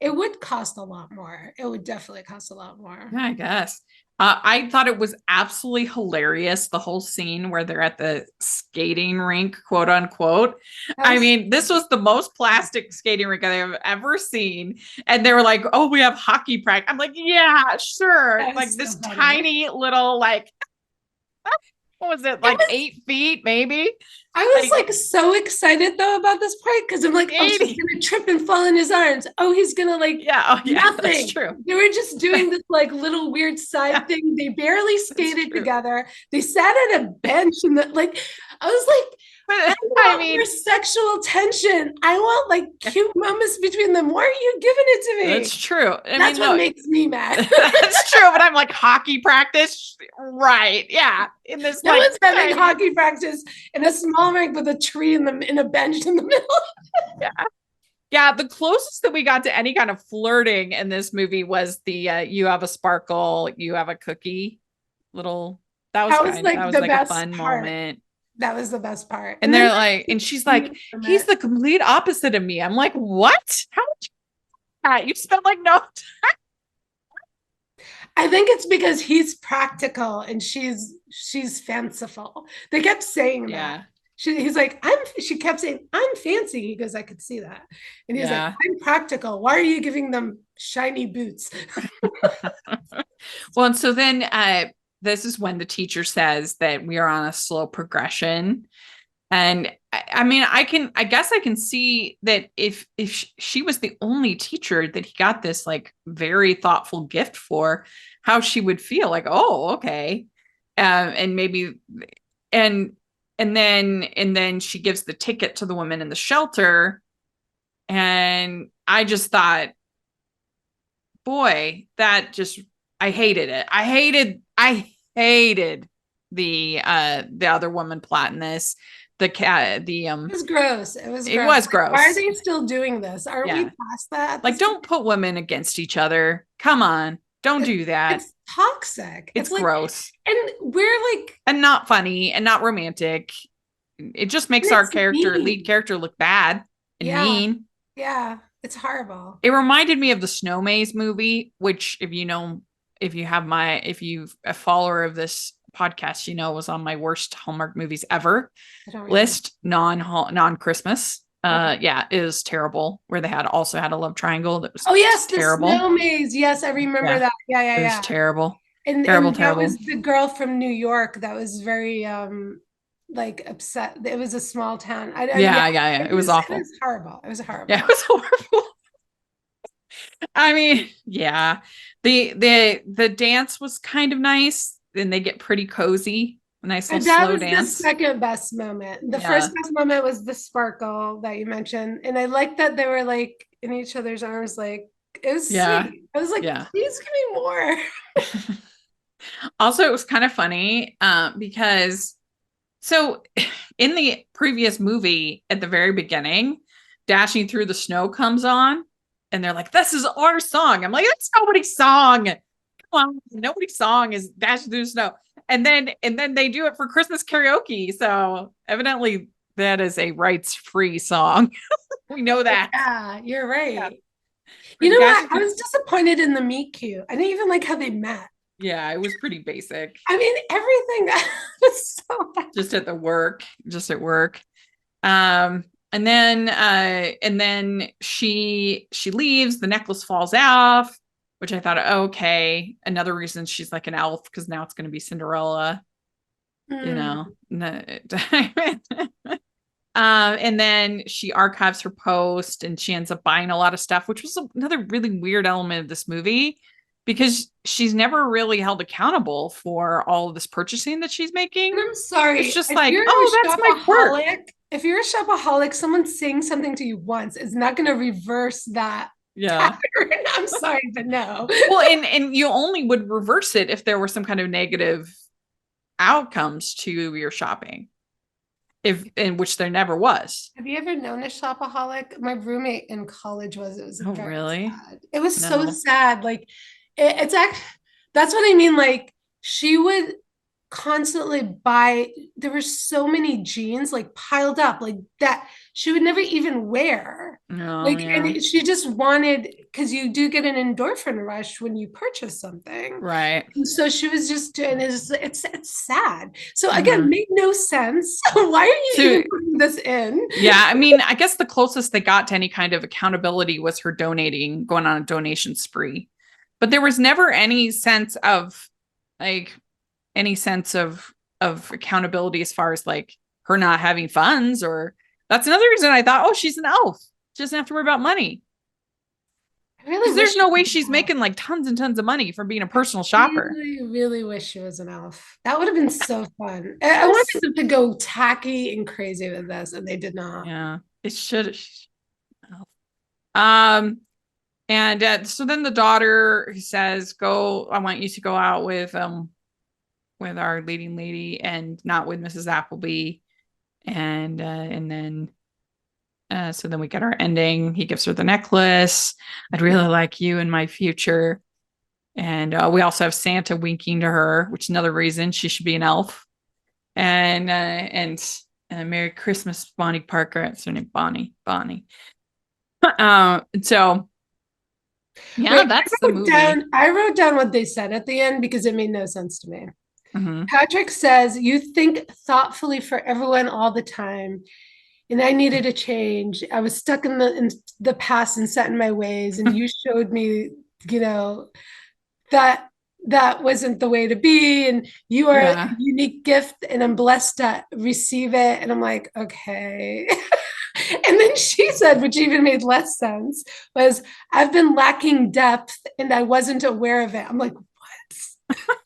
it would cost a lot more. It would definitely cost a lot more. Yeah, I guess. I thought it was absolutely hilarious, the whole scene where they're at the skating rink, quote unquote. I mean, this was the most plastic skating rink I've ever seen. And they were like, oh, we have hockey practice. I'm like, yeah, sure. Like this tiny little, like, what was it? Like 8 feet, maybe? I was like so excited though about this part because I'm like, oh, she's gonna trip and fall in his arms. Oh, he's gonna like nothing. That's true. They were just doing this like little weird side thing. They barely skated together. They sat at a bench and I was like, I mean, more sexual tension. I want like cute moments between them. Why are you giving it to me? That's true. That's what makes me mad. That's true. But I'm like, hockey practice, right? Yeah. In this, no one's having hockey practice in a small rink with a tree in a bench in the middle. Yeah. The closest that we got to any kind of flirting in this movie was the you have a sparkle, you have a cookie. That was like a fun moment. That was the best part. And they're like, and she's like, he's the complete opposite of me. I'm like, what? How would you do that? You spent like no time. I think it's because he's practical and she's fanciful. They kept saying that. He's like, she kept saying, I'm fancy. He goes, I could see that. And he's like, I'm practical. Why are you giving them shiny boots? Well, and so then this is when the teacher says that we are on a slow progression. And I mean, I guess I can see that if she was the only teacher that he got this like very thoughtful gift for, how she would feel like, oh, okay. And maybe, and then she gives the ticket to the woman in the shelter. And I just thought, boy, I hated it. I hated the other woman plotting this. It was gross. It was gross. Why are they still doing this? Aren't we past that? Like, don't put women against each other. Come on. Don't do that. It's toxic. It's gross. And we're like, and not funny and not romantic. It just makes our lead character look bad and mean. Yeah. It's horrible. It reminded me of the Snow Maze movie, which if you're a follower of this podcast, was on my worst Hallmark movies ever list, non-Christmas. It was terrible, where they also had a love triangle that was terrible. The Snow Maze. Yes, I remember that. Yeah. It was terrible. And that was the girl from New York that was very like upset. It was a small town. It was awful. It was horrible. It was horrible. Yeah, it was horrible. I mean, yeah. The dance was kind of nice. Then they get pretty cozy. A nice little slow dance. That was the second best moment. The first best moment was the sparkle that you mentioned. And I liked that they were like in each other's arms, like it was sweet. I was like, please give me more. Also, it was kind of funny because so in the previous movie at the very beginning, Dashing Through the Snow comes on and they're like, this is our song. I'm like, that's nobody's song. Come on, nobody's song is Dashing Through the Snow. And then they do it for Christmas karaoke. So evidently that is a rights-free song. We know that. Yeah, you're right. Yeah. You know what? I was disappointed in the meet cute. I didn't even like how they met. Yeah, it was pretty basic. I mean, everything was so bad. Just at work. And then she leaves, the necklace falls off, which I thought, okay, another reason she's like an elf, because now it's going to be Cinderella, And then she archives her post and she ends up buying a lot of stuff, which was another really weird element of this movie because she's never really held accountable for all of this purchasing that she's making. And I'm sorry. It's just if like, you're oh, a that's my quirk. shopaholic, if you're a shopaholic, someone saying something to you once is not going to reverse that Yeah. pattern. I'm sorry, but no. Well, and you only would reverse it if there were some kind of negative outcomes to your shopping. If in which there never was. Have you ever known a shopaholic? My roommate in college was. It was Oh, very really? sad. It was so No. sad. Like it's actually that's what I mean. Like she would constantly buy. There were so many jeans like piled up like that she would never even wear. Oh, Like yeah. and she just wanted because you do get an endorphin rush when you purchase something. Right. And so she was just doing it's sad. So again, Mhm. made no sense. Why are you So- even putting this in? Yeah, I mean, I guess the closest they got to any kind of accountability was her donating, going on a donation spree. But there was never any sense of like any sense of accountability as far as like her not having funds or that's another reason I thought, oh, she's an elf. She doesn't have to worry about money. I really Because there's wish no she way was she's an making like tons and tons of money from being a personal shopper. Really, really wish she was an elf. That would have been so fun. I wanted them to go tacky and crazy with this, and they did not. Yeah, it should. And so then the daughter says, "Go. I want you to go out with our leading lady and not with Mrs. Appleby." And then so then we get our ending. He gives her the necklace. I'd really like you in my future. And we also have Santa winking to her, which is another reason she should be an elf. And Merry Christmas, Bonnie Parker. That's her name, Bonnie. So yeah, Wait, that's the movie. I wrote down what they said at the end because it made no sense to me. Mhm. Patrick says, "You think thoughtfully for everyone all the time, and I needed a change. I was stuck in the past and set in my ways, and you showed me, you know, that that wasn't the way to be, and you are Yeah. a unique gift, and I'm blessed to receive it." And I'm like, okay. And then she said, which even made less sense, was, "I've been lacking depth and I wasn't aware of it." I'm like, what?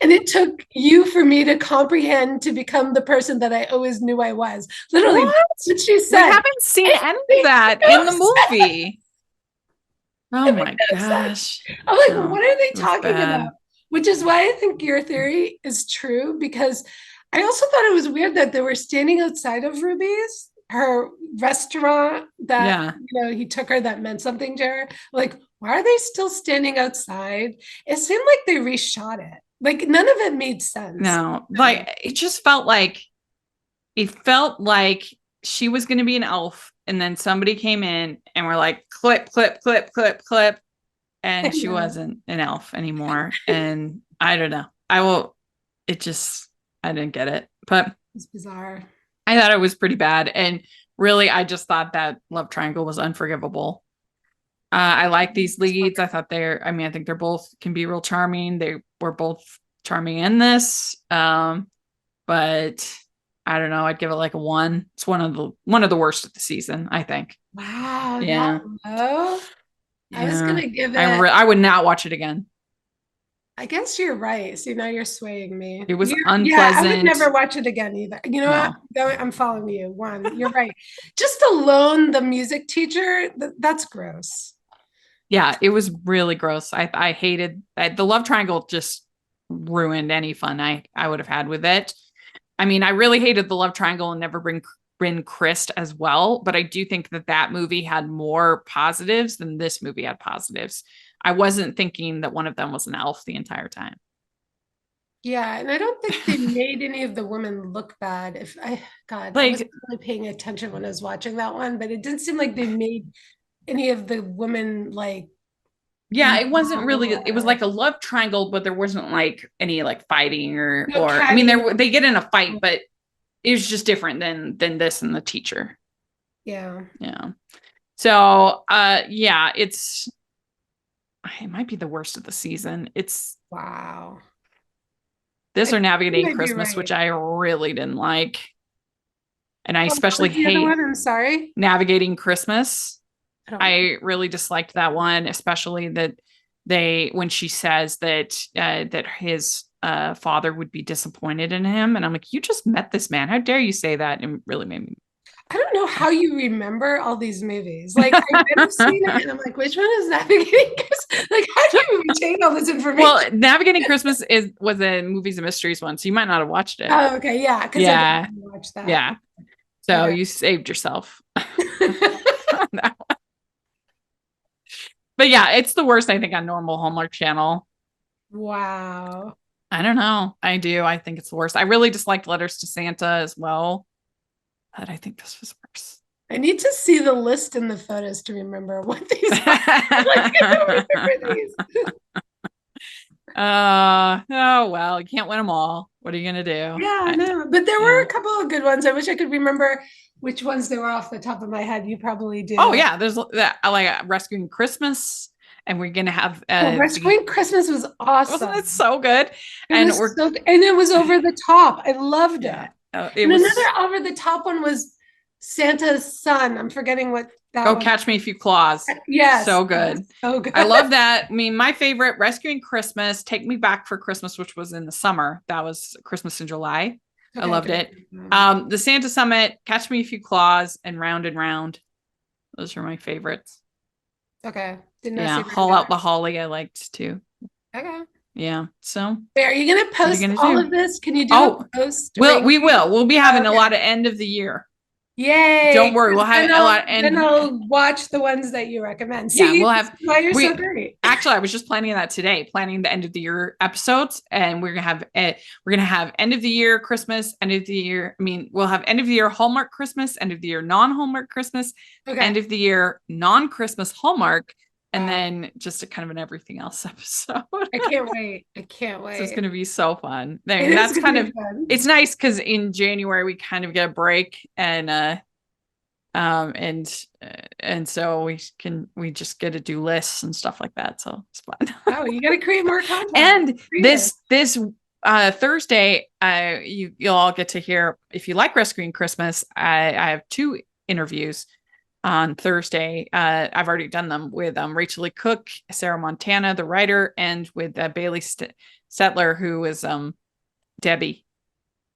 And it took you for me to comprehend to become the person that I always knew I was. Literally, What? that's what she We said. haven't seen any of that in the movie. Oh my gosh. I'm like, No, what are they it was talking bad. about? Which is why I think your theory is true, because I also thought it was weird that they were standing outside of Ruby's, her restaurant that Yeah. he took her that meant something to her. Like, why are they still standing outside? It seemed like they reshot it. Like none of it made sense. No, like it just felt like she was going to be an elf and then somebody came in and were like clip clip clip clip clip and she wasn't an elf anymore. And I don't know. I didn't get it, but It's bizarre. I thought it was pretty bad. And really, I just thought that love triangle was unforgivable. I like these leads. I think they're both can be real charming. They were both charming in this. But I don't know. I'd give it like a 1. It's one of the worst of the season, I think. Wow. Yeah. I was gonna give it. I would not watch it again. I guess you're right. See, now you're swaying me. It was Yeah, I unpleasant. would never watch it again either. You know No. what? I'm following you. 1, you're right. Just alone, the music teacher, that's gross. Yeah, it was really gross. I hated the love triangle. Just ruined any fun I would have had with it. I mean, I really hated the love triangle and Never Been Kissed as well, but I do think that movie had more positives than this movie had positives. I wasn't thinking that one of them was an elf the entire time. Yeah, and I don't think they made any of the women look bad. I Like- wasn't really paying attention when I was watching that one, but it didn't seem like they made any of the women like. Yeah, it wasn't really. It was like a love triangle, but there wasn't like any like fighting or. I mean, they get in a fight, but it was just different than this and the teacher. Yeah. Yeah. So, yeah, it might be the worst of the season. It's Wow. this or You might Navigating be Christmas, right. which I really didn't like. And I Oh, what especially was the other hate one? I'm sorry. Navigating Christmas. don't know. I really disliked that one, especially that when she says that that his father would be disappointed in him, and I'm like, you just met this man. How dare you say that? And it really made me. I don't know how you remember all these movies. Like I might have seen it, and I'm like, which one is Navigating Christmas? Like, how do you retain all this information? Well, Navigating Christmas was a Movies and Mysteries one, so you might not have watched it. Oh, okay, yeah, because Yeah. I didn't watch that. Yeah. So Okay. you saved yourself. But yeah, it's the worst, I think, on normal Hallmark Channel. Wow. I don't know. I do. I think it's the worst. I really disliked Letters to Santa as well, but I think this was worse. I need to see the list in the photos to remember what these are. Like, I don't remember these. Oh well, you can't win them all. What are you gonna do? Yeah, I know. But there were Yeah. a couple of good ones. I wish I could remember which ones they were off the top of my head. You probably do. Oh yeah, there's that like Rescuing Christmas, and we're gonna have Rescuing Christmas was awesome. wasn't it so good? And it was over the top. I loved it. It was another over the top one was Santa's son. I'm forgetting what that Go was. Catch Me If You Claus. Yes. So good. So good. I love that. I mean, my favorite, Rescuing Christmas, Take Me Back for Christmas, which was in the summer. That was Christmas in July. I loved it. The Santa Summit, Catch Me If You Claus, and Round and Round. Those are my favorites. Okay. Yeah, Haul Out the Holly I liked too. Okay. Yeah. So are you gonna post all of this? Can you do a post? We will. We'll be having a lot of end of the year. Yay. Don't worry, we'll have a lot. And then I'll watch the ones that you recommend. See, yeah, we'll have. Why you're so great. Actually, I was just planning that today, planning the end of the year episodes, and we're gonna have end of the year Christmas, end of the year. I mean, we'll have end of the year Hallmark Christmas, end of the year non-Hallmark Christmas, end of the year non-Christmas Hallmark, and then just a kind of an everything else episode. I can't wait. I can't wait. So it's gonna be so fun. That's kind of fun. It's nice because in January we kind of get a break, and so we just get to do lists and stuff like that. So it's fun. Oh, you got to create more content. And this Thursday, you'll all get to hear, if you like Rescuing Christmas, I have 2 interviews on Thursday. I've already done them with Rachel Lee Cook, Sarah Montana, the writer, and with Bailey Settler, who is Debbie,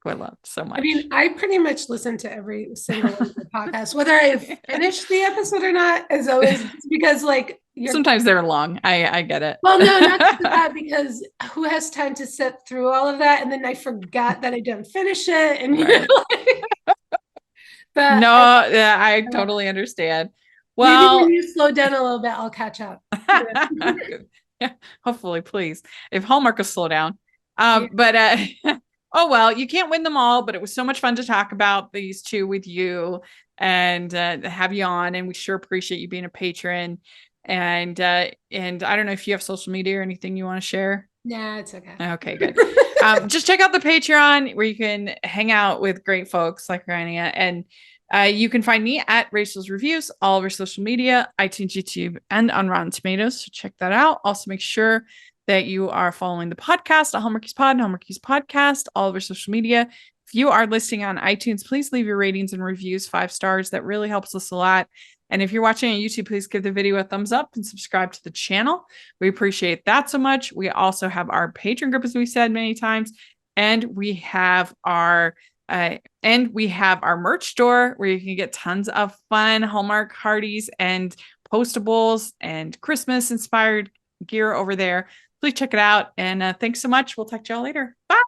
who I love so much. I mean, I pretty much listen to every single one of the podcasts, whether I finish the episode or not, as always, because like sometimes they're long. I get it. Well, no, not that, because who has time to sit through all of that, and then I forgot that I didn't finish it, and right. But I totally understand. Well, maybe when you slow down a little bit, I'll catch up. Yeah, hopefully, please. If Hallmark will slow down. But oh well, you can't win them all, but it was so much fun to talk about these 2 with you and have you on, and we sure appreciate you being a patron. And I don't know if you have social media or anything you want to share. Nah, it's okay. Okay, good. Just check out the Patreon where you can hang out with great folks like Rania, and you can find me at Rachel's Reviews, all over social media, iTunes, YouTube, and on Rotten Tomatoes. So check that out. Also, make sure that you are following the podcast at Hallmarkies Pod and Hallmarkies Podcast, all over social media. If you are listening on iTunes, please leave your ratings and reviews 5 stars. That really helps us a lot. And if you're watching on YouTube, please give the video a thumbs up and subscribe to the channel. We appreciate that so much. We also have our Patreon group, as we said many times, and we have our merch store where you can get tons of fun Hallmark Hardies and postables and Christmas inspired gear over there. Please check it out. And thanks so much. We'll talk to y'all later. Bye.